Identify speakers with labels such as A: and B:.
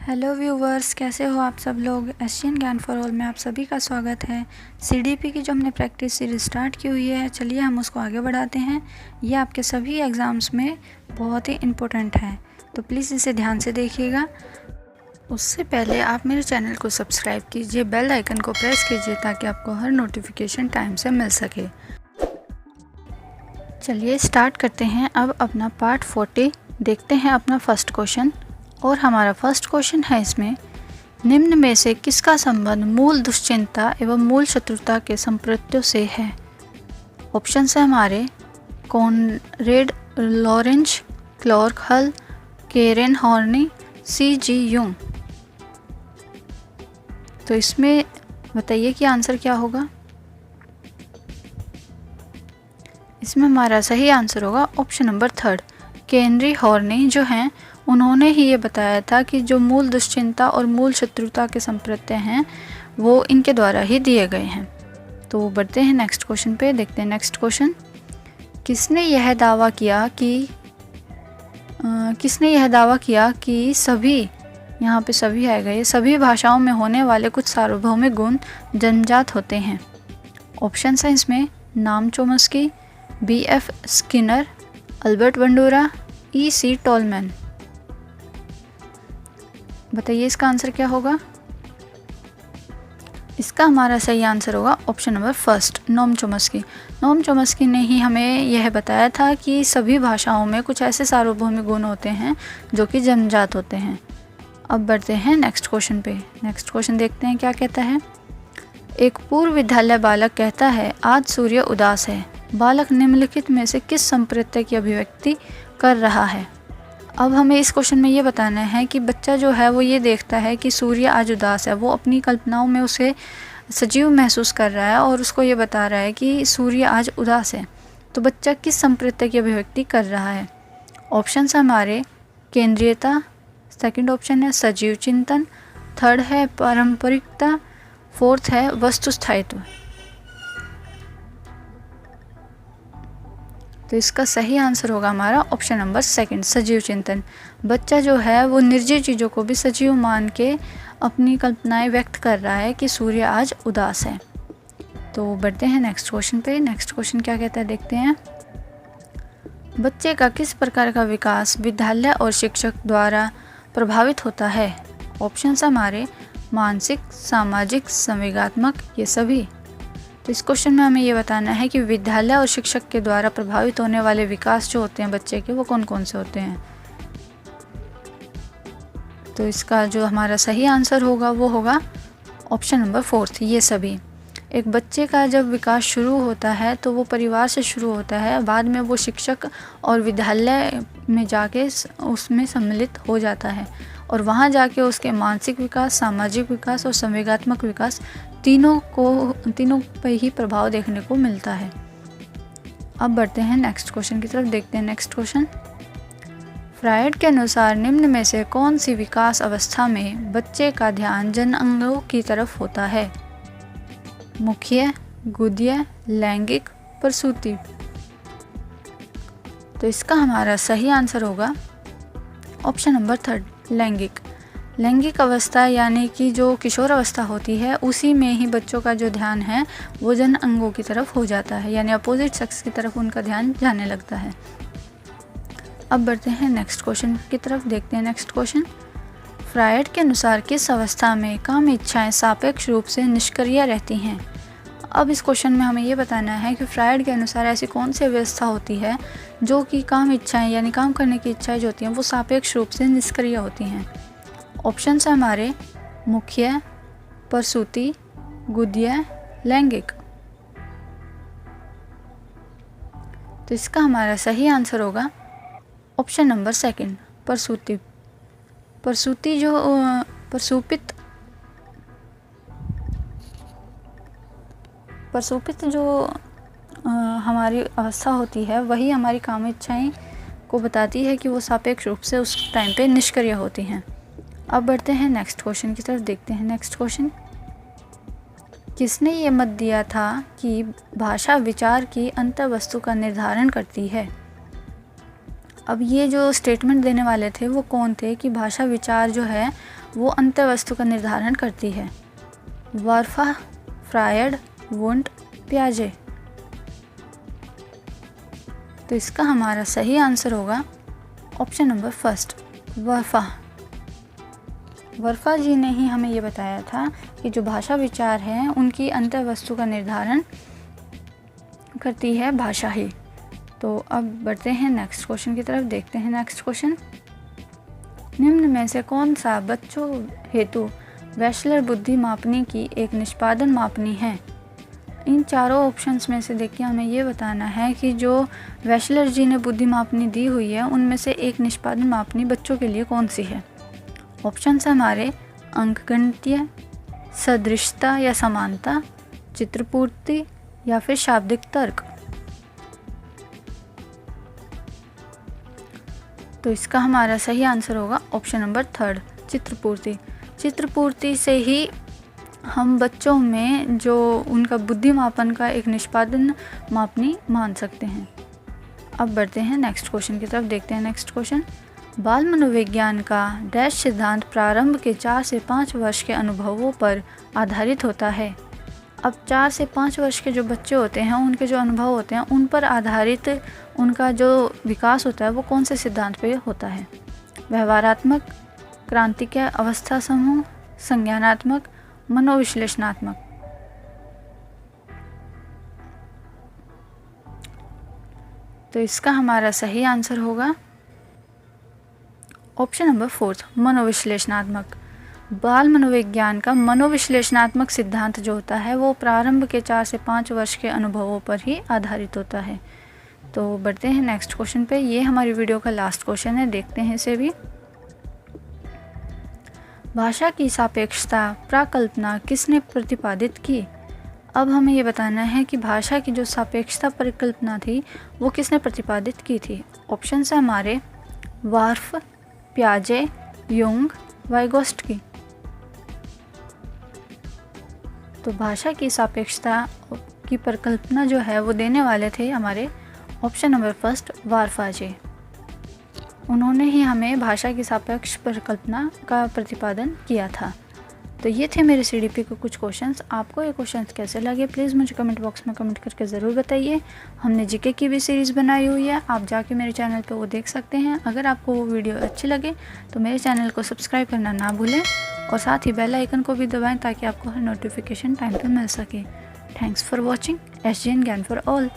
A: Hello viewers, कैसे हो आप सब लोग। एशियन ज्ञान फॉर ऑल में आप सभी का स्वागत है। सीडीपी की जो हमने प्रैक्टिस सीरीज स्टार्ट की हुई है, चलिए हम उसको आगे बढ़ाते हैं। ये आपके सभी एग्ज़ाम्स में बहुत ही इम्पोर्टेंट है, तो प्लीज़ इसे ध्यान से देखिएगा। उससे पहले आप मेरे चैनल को सब्सक्राइब कीजिए, बेल आइकन को प्रेस कीजिए ताकि आपको हर नोटिफिकेशन टाइम से मिल सके। चलिए स्टार्ट करते हैं अब अपना पार्ट 40। देखते हैं अपना फर्स्ट क्वेश्चन। और हमारा फर्स्ट क्वेश्चन है इसमें, निम्न में से किसका संबंध मूल दुश्चिंता एवं मूल शत्रुता के संप्रत्यों से है। ऑप्शन है हमारे कॉनरेड लॉरेंज, क्लॉर्क हल, केरेन हॉर्नी, C.G. यूंग। तो इसमें बताइए कि आंसर क्या होगा। इसमें हमारा सही आंसर होगा ऑप्शन नंबर 3, केनरी हॉर्नी जो हैं उन्होंने ही ये बताया था कि जो मूल दुश्चिंता और मूल शत्रुता के संप्रत्यय हैं वो इनके द्वारा ही दिए गए हैं। तो बढ़ते हैं नेक्स्ट क्वेश्चन पे। देखते हैं नेक्स्ट क्वेश्चन, किसने यह दावा किया कि सभी, यहाँ पे सभी आएगा, ये सभी भाषाओं में होने वाले कुछ सार्वभौमिक गुण जन्मजात होते हैं। ऑप्शन है इसमें नाम Chomsky, B.F. Skinner, Albert Bandura, E.C. Tall man. बताइए इसका आंसर क्या होगा। इसका हमारा सही आंसर होगा ऑप्शन नंबर 1, नोम चोम्स्की। नोम चोम्स्की ने ही हमें यह बताया था कि सभी भाषाओं में कुछ ऐसे सार्वभौमिक गुण होते हैं जो कि जन्मजात होते हैं। अब बढ़ते हैं नेक्स्ट क्वेश्चन पे। नेक्स्ट क्वेश्चन देखते हैं क्या कहता है। एक पूर्व विद्यालय बालक कहता है, आज सूर्य उदास है। बालक निम्नलिखित में से किस संप्रत्यय की अभिव्यक्ति कर रहा है। अब हमें इस क्वेश्चन में ये बताना है कि बच्चा जो है वो ये देखता है कि सूर्य आज उदास है, वो अपनी कल्पनाओं में उसे सजीव महसूस कर रहा है और उसको ये बता रहा है कि सूर्य आज उदास है। तो बच्चा किस संप्रत्यय की अभिव्यक्ति कर रहा है। ऑप्शन है हमारे केंद्रीयता, सेकंड ऑप्शन है सजीव चिंतन, थर्ड है पारंपरिकता, फोर्थ है वस्तु स्थायित्व। तो इसका सही आंसर होगा हमारा ऑप्शन नंबर 2, सजीव चिंतन। बच्चा जो है वो निर्जीव चीज़ों को भी सजीव मान के अपनी कल्पनाएं व्यक्त कर रहा है कि सूर्य आज उदास है। तो बढ़ते हैं नेक्स्ट क्वेश्चन पे। नेक्स्ट क्वेश्चन क्या कहता है देखते हैं। बच्चे का किस प्रकार का विकास विद्यालय और शिक्षक द्वारा प्रभावित होता है। ऑप्शन हमारे मानसिक, सामाजिक, संवेगात्मक, ये सभी। तो इस क्वेश्चन में हमें ये बताना है कि विद्यालय और शिक्षक के द्वारा प्रभावित होने वाले विकास जो होते हैं बच्चे के, वो कौन कौन से होते हैं। तो इसका जो हमारा सही आंसर होगा वो होगा ऑप्शन नंबर 4, ये सभी। एक बच्चे का जब विकास शुरू होता है तो वो परिवार से शुरू होता है, बाद में वो शिक्षक और विद्यालय में जाके उसमें सम्मिलित हो जाता है और वहाँ जाके उसके मानसिक विकास, सामाजिक विकास और संवेगात्मक विकास तीनों पर ही प्रभाव देखने को मिलता है। अब बढ़ते हैं नेक्स्ट क्वेश्चन की तरफ। देखते हैं नेक्स्ट क्वेश्चन। फ्रायड के अनुसार निम्न में से कौन सी विकास अवस्था में बच्चे का ध्यान जनअंगों की तरफ होता है। मुख्य, गुद्य, लैंगिक, प्रसूति। तो इसका हमारा सही आंसर होगा ऑप्शन नंबर 3, लैंगिक। लैंगिक अवस्था यानी कि जो किशोर अवस्था होती है उसी में ही बच्चों का जो ध्यान है वो जन अंगों की तरफ हो जाता है, यानी अपोजिट सेक्स की तरफ उनका ध्यान जाने लगता है। अब बढ़ते हैं नेक्स्ट क्वेश्चन की तरफ। देखते हैं नेक्स्ट क्वेश्चन। फ्रायड के अनुसार किस अवस्था में काम इच्छाएं सापेक्ष रूप से निष्क्रिय रहती हैं। अब इस क्वेश्चन में हमें ये बताना है कि फ्रायड के अनुसार ऐसी कौन सी अवस्था होती है जो कि काम इच्छाएं यानी काम करने की इच्छाएं जो होती हैं वो सापेक्ष रूप से निष्क्रिय होती हैं। ऑप्शन है हमारे मुख्य, प्रसूति, गुद्य, लैंगिक। तो इसका हमारा सही आंसर होगा ऑप्शन नंबर 2, प्रसूति। प्रसूति जो प्रसूपित जो हमारी अवस्था होती है वही हमारी काम इच्छाएं को बताती है कि वो सापेक्ष रूप से उस टाइम पे निष्क्रिय होती हैं। अब बढ़ते हैं नेक्स्ट क्वेश्चन की तरफ। देखते हैं नेक्स्ट क्वेश्चन। किसने ये मत दिया था कि भाषा विचार की अंतर्वस्तु का निर्धारण करती है। अब ये जो स्टेटमेंट देने वाले थे वो कौन थे कि भाषा विचार जो है वो अंत्य वस्तु का निर्धारण करती है? वर्फा, फ्रायड, वुंट, पियाजे। तो इसका हमारा सही आंसर होगा ऑप्शन नंबर फर्स्ट, वर्फा। वर्फा जी ने ही हमें ये बताया था कि जो भाषा विचार हैं उनकी अंत्य वस्तु का निर्धारण करती है भाषा ही। तो अब बढ़ते हैं नेक्स्ट क्वेश्चन की तरफ, देखते हैं नेक्स्ट क्वेश्चन। निम्न में से कौन सा बच्चों हेतु वेशलर बुद्धि मापनी की एक निष्पादन मापनी है? इन चारों ऑप्शंस में से देखिए हमें ये बताना है कि जो वेशलर जी ने बुद्धि मापनी दी हुई है उनमें से एक निष्पादन मापनी बच्चों के लिए कौन सी है? ऑप्शंस हमारे अंकगणितीय, सदृशता या समानता, चित्रपूर्ति या फिर शाब्दिक तर्क। तो इसका हमारा सही आंसर होगा ऑप्शन नंबर थर्ड, चित्रपूर्ति। चित्रपूर्ति से ही हम बच्चों में जो उनका बुद्धि मापन का एक निष्पादन मापनी मान सकते हैं। अब बढ़ते हैं नेक्स्ट क्वेश्चन की तरफ, देखते हैं नेक्स्ट क्वेश्चन। बाल मनोविज्ञान का डैश सिद्धांत प्रारंभ के 4 से 5 वर्ष के अनुभवों पर आधारित होता है। अब 4 से 5 वर्ष के जो बच्चे होते हैं उनके जो अनुभव होते हैं उन पर आधारित उनका जो विकास होता है वो कौन से सिद्धांत पे होता है? व्यवहारात्मक, क्रांतिकीय अवस्था समूह, संज्ञानात्मक, मनोविश्लेषणात्मक। तो इसका हमारा सही आंसर होगा ऑप्शन नंबर फोर्थ, मनोविश्लेषणात्मक। बाल मनोविज्ञान का मनोविश्लेषणात्मक सिद्धांत जो होता है वो प्रारंभ के 4 से 5 वर्ष के अनुभवों पर ही आधारित होता है। तो बढ़ते हैं नेक्स्ट क्वेश्चन पे, ये हमारी वीडियो का लास्ट क्वेश्चन है, देखते हैं इसे भी। भाषा की सापेक्षता प्राकल्पना किसने प्रतिपादित की? अब हमें ये बताना है कि भाषा की जो सापेक्षता परिकल्पना थी वो किसने प्रतिपादित की थी। ऑप्शन है हमारे वार्फ, पियाजे, युंग, वाइगोस्टकी। तो भाषा की सापेक्षता की परिकल्पना जो है वो देने वाले थे हमारे ऑप्शन नंबर फर्स्ट, वार्फा जी। उन्होंने ही हमें भाषा की सापेक्ष परिकल्पना का प्रतिपादन किया था। तो ये थे मेरे सीडीपी के कुछ क्वेश्चंस। आपको ये क्वेश्चंस कैसे लगे प्लीज़ मुझे कमेंट बॉक्स में कमेंट करके ज़रूर बताइए। हमने जीके की भी सीरीज़ बनाई हुई है, आप जाके मेरे चैनल पे वो देख सकते हैं। अगर आपको वो वीडियो अच्छी लगे तो मेरे चैनल को सब्सक्राइब करना ना भूलें और साथ ही बेल आइकन को भी दबाएं ताकि आपको हर नोटिफिकेशन टाइम पे मिल सके। थैंक्स फॉर वॉचिंग SGN ज्ञान फॉर ऑल।